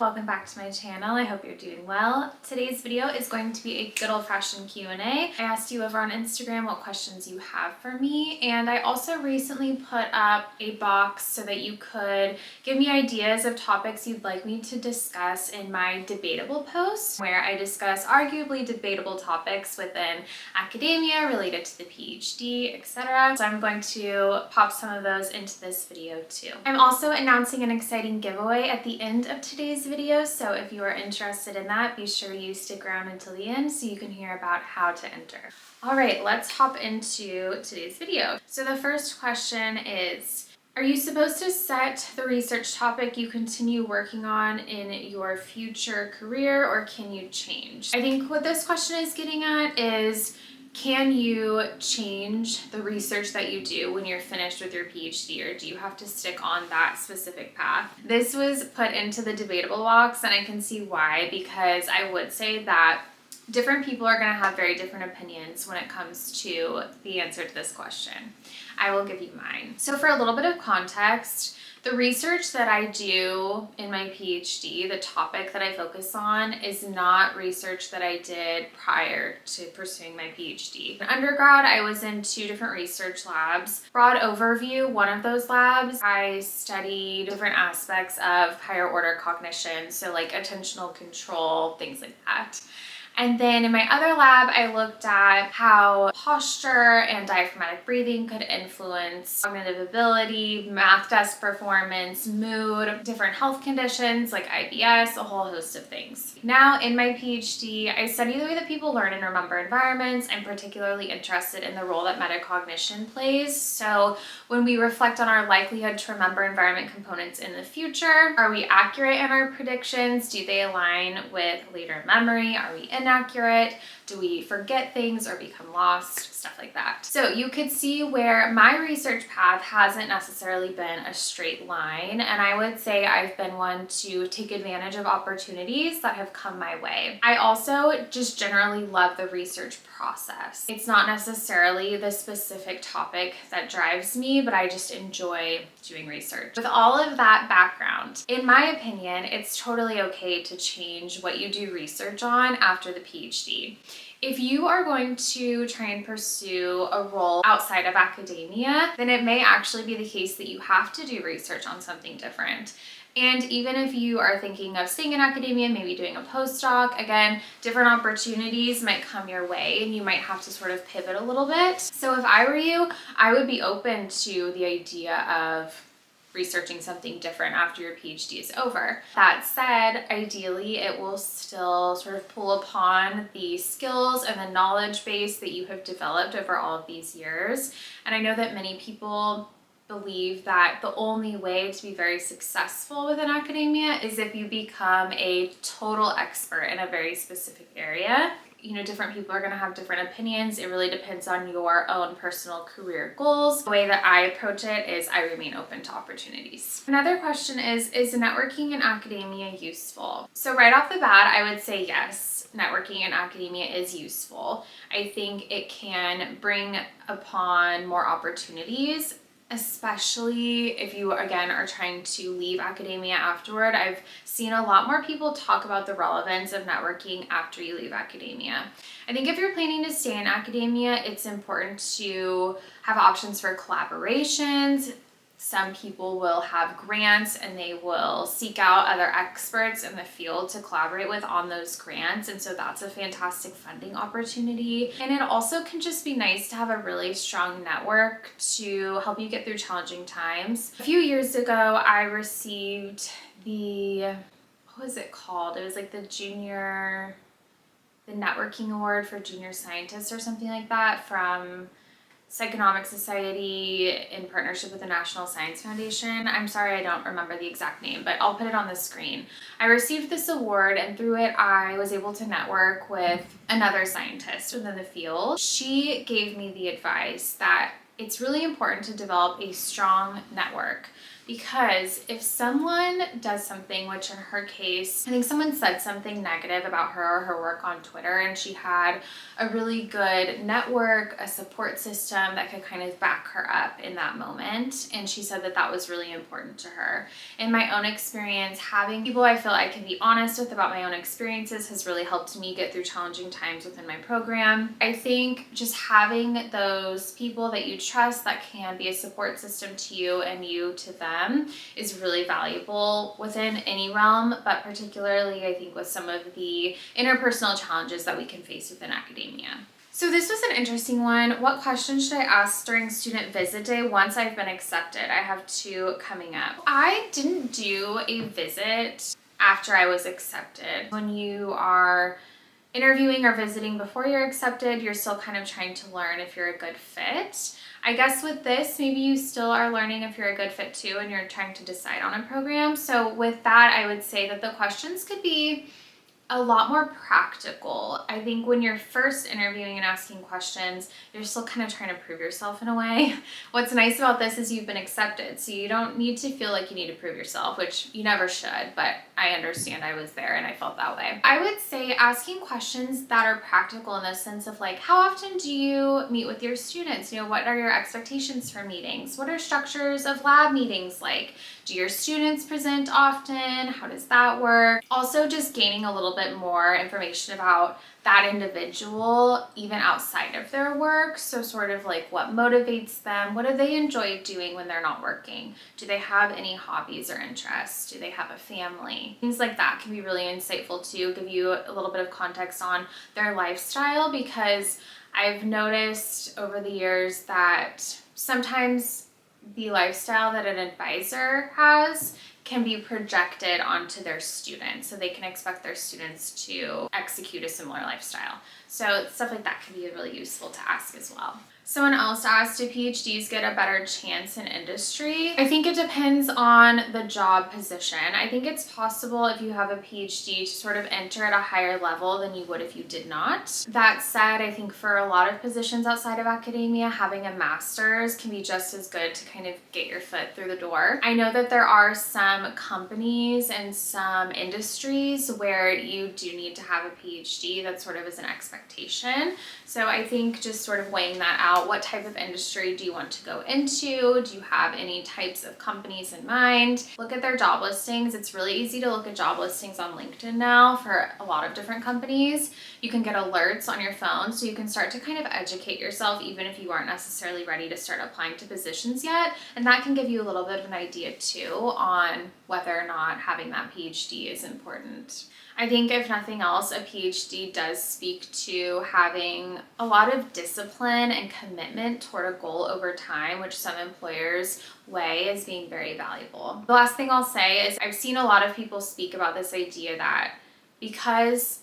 Welcome back to my channel. I hope you're doing well. Today's video is going to be a good old-fashioned Q&A. I asked you over on Instagram what questions you have for me, and I also recently put up a box so that you could give me ideas of topics you'd like me to discuss in my debatable post, where I discuss arguably debatable topics within academia related to the PhD, etc. So I'm going to pop some of those into this video too. I'm also announcing an exciting giveaway at the end of today's video, so if you are interested in that, be sure you stick around until the end so you can hear about how to enter. All right, let's hop into today's video. So the first question is, are you supposed to set the research topic you continue working on in your future career, or can you change? I think what this question is getting at is, can you change the research that you do when you're finished with your PhD, or do you have to stick on that specific path? This was put into the debatable box, and I can see why, because I would say that different people are going to have very different opinions when it comes to the answer to this question. I will give you mine. So for a little bit of context, the research that I do in my PhD, the topic that I focus on, is not research that I did prior to pursuing my PhD. In undergrad, I was in 2 different research labs. Broad overview, one of those labs, I studied different aspects of higher order cognition, so like attentional control, things like that. And then in my other lab, I looked at how posture and diaphragmatic breathing could influence cognitive ability, math test performance, mood, different health conditions like IBS, a whole host of things. Now in my PhD, I study the way that people learn and remember environments. I'm particularly interested in the role that metacognition plays. So when we reflect on our likelihood to remember environment components in the future, are we accurate in our predictions? Do they align with later memory? Are we inaccurate? Do we forget things or become lost? Stuff like that. So you could see where my research path hasn't necessarily been a straight line, and I would say I've been one to take advantage of opportunities that have come my way. I also just generally love the research process. It's not necessarily the specific topic that drives me, but I just enjoy doing research. With all of that background, in my opinion, it's totally okay to change what you do research on after the PhD. If you are going to try and pursue a role outside of academia, then it may actually be the case that you have to do research on something different. And even if you are thinking of staying in academia, maybe doing a postdoc, again, different opportunities might come your way and you might have to sort of pivot a little bit. So if I were you, I would be open to the idea of researching something different after your PhD is over. That said, ideally it will still sort of pull upon the skills and the knowledge base that you have developed over all of these years. And I know that many people believe that the only way to be very successful within academia is if you become a total expert in a very specific area. You know, different people are going to have different opinions. It really depends on your own personal career goals. The way that I approach it is I remain open to opportunities. Another question is networking in academia useful? So right off the bat, I would say yes, networking in academia is useful. I think it can bring upon more opportunities, especially if you, again, are trying to leave academia afterward. I've seen a lot more people talk about the relevance of networking after you leave academia. I think if you're planning to stay in academia, it's important to have options for collaborations. Some people will have grants and they will seek out other experts in the field to collaborate with on those grants. And so that's a fantastic funding opportunity. And it also can just be nice to have a really strong network to help you get through challenging times. A few years ago, I received what was it called? It was like the networking award for junior scientists or something like that from Psychonomic Society in partnership with the National Science Foundation. I'm sorry, I don't remember the exact name, but I'll put it on the screen. I received this award, and through it, I was able to network with another scientist within the field. She gave me the advice that it's really important to develop a strong network, because if someone does something, which in her case, I think someone said something negative about her or her work on Twitter, and she had a really good network, a support system that could kind of back her up in that moment. And she said that that was really important to her. In my own experience, having people I feel I can be honest with about my own experiences has really helped me get through challenging times within my program. I think just having those people that you trust that can be a support system to you and you to them is really valuable within any realm, but particularly I think with some of the interpersonal challenges that we can face within academia. So this was an interesting one. What questions should I ask during student visit day once I've been accepted? I have 2 coming up. I didn't do a visit after I was accepted. When you are interviewing or visiting before you're accepted, you're still kind of trying to learn if you're a good fit. I guess with this, maybe you still are learning if you're a good fit too, and you're trying to decide on a program. So with that, I would say that the questions could be a lot more practical. I think when you're first interviewing and asking questions, you're still kind of trying to prove yourself in a way. What's nice about this is you've been accepted, so you don't need to feel like you need to prove yourself, which you never should, but I understand. I was there and I felt that way. I would say asking questions that are practical in the sense of like, how often do you meet with your students? You know, what are your expectations for meetings? What are structures of lab meetings like? Do your students present often? How does that work? Also, just gaining a little bit more information about that individual even outside of their work. So sort of like what motivates them, what do they enjoy doing when they're not working? Do they have any hobbies or interests? Do they have a family? Things like that can be really insightful to give you a little bit of context on their lifestyle, because I've noticed over the years that sometimes the lifestyle that an advisor has can be projected onto their students, so they can expect their students to execute a similar lifestyle. So stuff like that can be really useful to ask as well. Someone else asked, do PhDs get a better chance in industry? I think it depends on the job position. I think it's possible if you have a PhD to sort of enter at a higher level than you would if you did not. That said, I think for a lot of positions outside of academia, having a master's can be just as good to kind of get your foot through the door. I know that there are some companies and some industries where you do need to have a PhD. That sort of is an expectation. So I think just sort of weighing that out. What type of industry do you want to go into? Do you have any types of companies in mind? Look at their job listings. It's really easy to look at job listings on LinkedIn now for a lot of different companies. You can get alerts on your phone, so you can start to kind of educate yourself even if you aren't necessarily ready to start applying to positions yet. And that can give you a little bit of an idea too on whether or not having that PhD is important. I think if nothing else, a PhD does speak to having a lot of discipline and commitment toward a goal over time, which some employers weigh as being very valuable. The last thing I'll say is I've seen a lot of people speak about this idea that because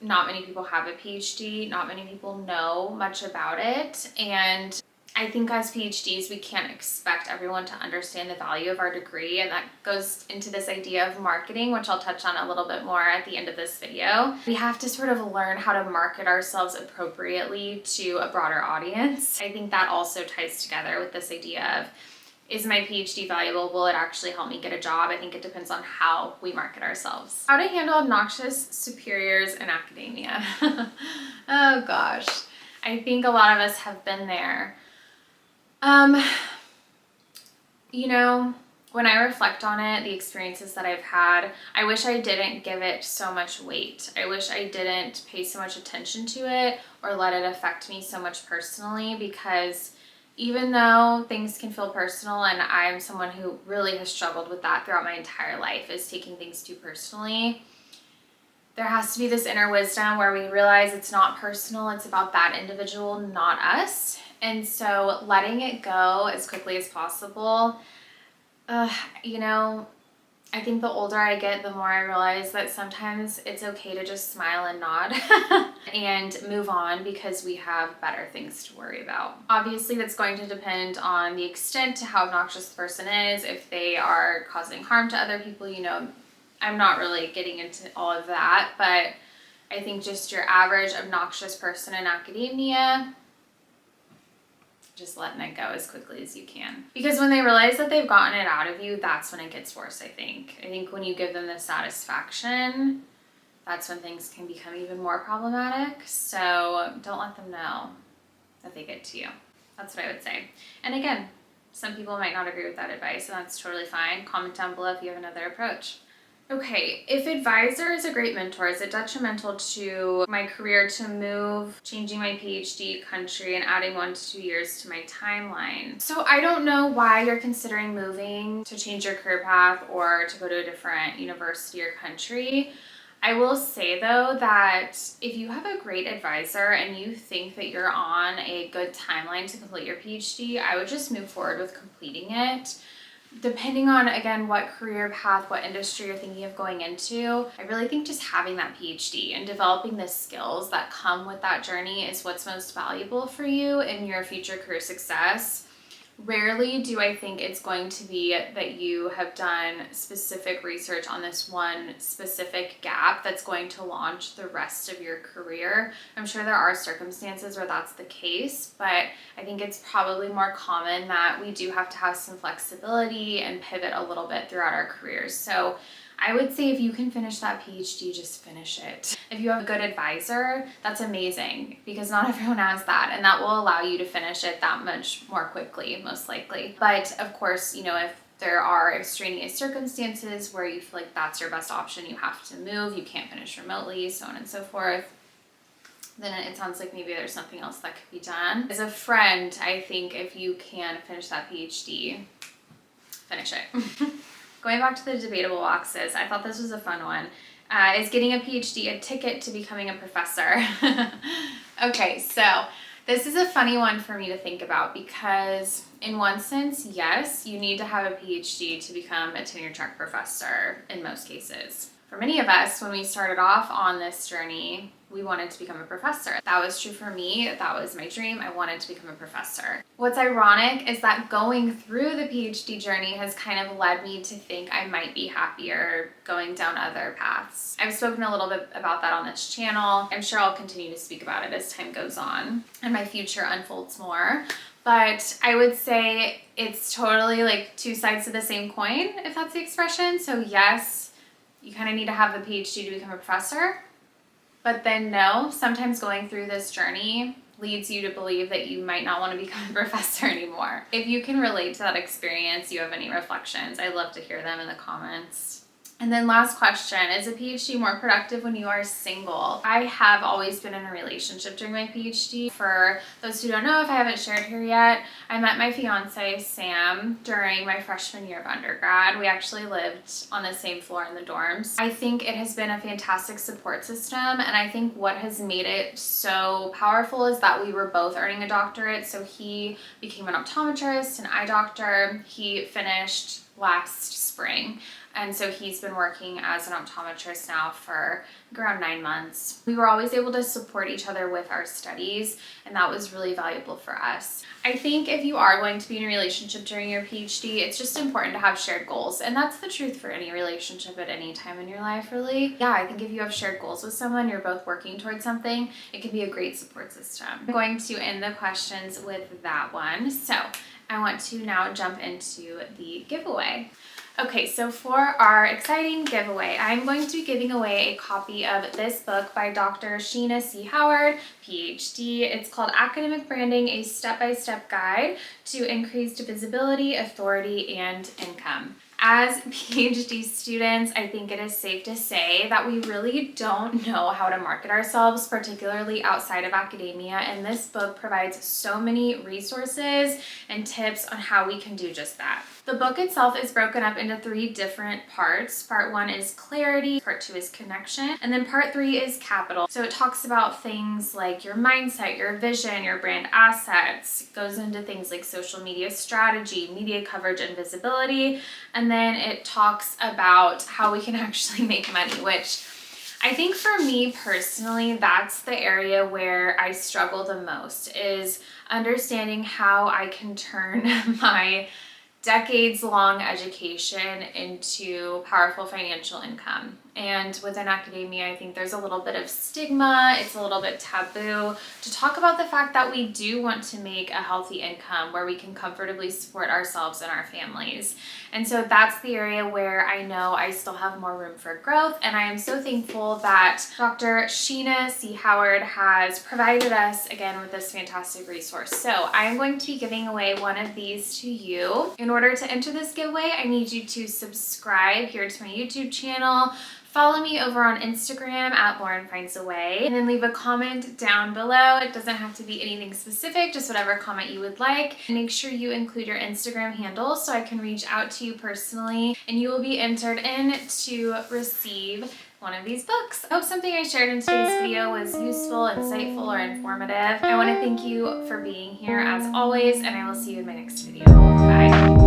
not many people have a PhD, not many people know much about it, and I think as PhDs, we can't expect everyone to understand the value of our degree, and that goes into this idea of marketing, which I'll touch on a little bit more at the end of this video. We have to sort of learn how to market ourselves appropriately to a broader audience. I think that also ties together with this idea of, is my PhD valuable? Will it actually help me get a job? I think it depends on how we market ourselves. How to handle obnoxious superiors in academia. Oh gosh, I think a lot of us have been there. You know, when I reflect on it, the experiences that I've had, I wish I didn't give it so much weight. I wish I didn't pay so much attention to it or let it affect me so much personally, because even though things can feel personal, and I'm someone who really has struggled with that throughout my entire life, is taking things too personally, there has to be this inner wisdom where we realize it's not personal, it's about that individual, not us. And so letting it go as quickly as possible, you know, I think the older I get, the more I realize that sometimes it's okay to just smile and nod and move on, because we have better things to worry about. Obviously, that's going to depend on the extent to how obnoxious the person is. If they are causing harm to other people, you know, I'm not really getting into all of that, but I think just your average obnoxious person in academia, just letting it go as quickly as you can. Because when they realize that they've gotten it out of you, that's when it gets worse, I think. I think when you give them the satisfaction, that's when things can become even more problematic. So don't let them know that they get to you. That's what I would say. And again, some people might not agree with that advice, and that's totally fine. Comment down below if you have another approach. Okay, if advisor is a great mentor, is it detrimental to my career to move, changing my PhD country and adding 1 to 2 years to my timeline? So I don't know why you're considering moving to change your career path or to go to a different university or country. I will say though that if you have a great advisor and you think that you're on a good timeline to complete your PhD, I would just move forward with completing it. Depending on, again, what career path, what industry you're thinking of going into, I really think just having that PhD and developing the skills that come with that journey is what's most valuable for you in your future career success. Rarely do I think it's going to be that you have done specific research on this one specific gap that's going to launch the rest of your career. I'm sure there are circumstances where that's the case, but I think it's probably more common that we do have to have some flexibility and pivot a little bit throughout our careers. So I would say if you can finish that PhD, just finish it. If you have a good advisor, that's amazing because not everyone has that, and that will allow you to finish it that much more quickly, most likely. But of course, you know, if there are extraneous circumstances where you feel like that's your best option, you have to move, you can't finish remotely, so on and so forth, then it sounds like maybe there's something else that could be done. As a friend, I think if you can finish that PhD, finish it. Going back to the debatable boxes, I thought this was a fun one. Is getting a PhD a ticket to becoming a professor? Okay, so this is a funny one for me to think about because in one sense, yes, you need to have a PhD to become a tenure-track professor in most cases. For many of us, when we started off on this journey, we wanted to become a professor. That was true for me. That was my dream. I wanted to become a professor. What's ironic is that going through the PhD journey has kind of led me to think I might be happier going down other paths. I've spoken a little bit about that on this channel. I'm sure I'll continue to speak about it as time goes on and my future unfolds more. But I would say it's totally like two sides of the same coin, if that's the expression. So yes, you kind of need to have the PhD to become a professor. But then no, sometimes going through this journey leads you to believe that you might not want to become a professor anymore. If you can relate to that experience, you have any reflections, I'd love to hear them in the comments. And then last question, is a PhD more productive when you are single? I have always been in a relationship during my PhD. For those who don't know, if I haven't shared here yet, I met my fiance, Sam, during my freshman year of undergrad. We actually lived on the same floor in the dorms. I think it has been a fantastic support system, and I think what has made it so powerful is that we were both earning a doctorate. So he became an optometrist, an eye doctor. He finished last spring. And so he's been working as an optometrist now for around 9 months. We were always able to support each other with our studies, and that was really valuable for us. I think if you are going to be in a relationship during your PhD, it's just important to have shared goals. And that's the truth for any relationship at any time in your life, really. Yeah, I think if you have shared goals with someone, you're both working towards something, it can be a great support system. I'm going to end the questions with that one. So I want to now jump into the giveaway. Okay, so for our exciting giveaway, I'm going to be giving away a copy of this book by Dr. Sheena C. Howard, PhD. It's called Academic Branding, a Step-by-Step Guide to Increased Visibility, Authority, and Income. As PhD students, I think it is safe to say that we really don't know how to market ourselves, particularly outside of academia, and this book provides so many resources and tips on how we can do just that. The book itself is broken up into 3 different parts. Part 1 is clarity, part 2 is connection, and then part 3 is capital. So it talks about things like your mindset, your vision, your brand assets. It goes into things like social media strategy, media coverage and visibility, and then it talks about how we can actually make money, which I think for me personally, that's the area where I struggle the most, is understanding how I can turn my decades-long education into powerful financial income. And within academia, I think there's a little bit of stigma. It's a little bit taboo to talk about the fact that we do want to make a healthy income where we can comfortably support ourselves and our families. And so that's the area where I know I still have more room for growth. And I am so thankful that Dr. Sheena C. Howard has provided us again with this fantastic resource. So I am going to be giving away one of these to you. In order to enter this giveaway, I need you to subscribe here to my YouTube channel. Follow me over on Instagram at Lauren Finds a Way, and then leave a comment down below. It doesn't have to be anything specific, just whatever comment you would like. And make sure you include your Instagram handle so I can reach out to you personally, and you will be entered in to receive one of these books. I hope something I shared in today's video was useful, insightful, or informative. I want to thank you for being here as always, and I will see you in my next video. Bye.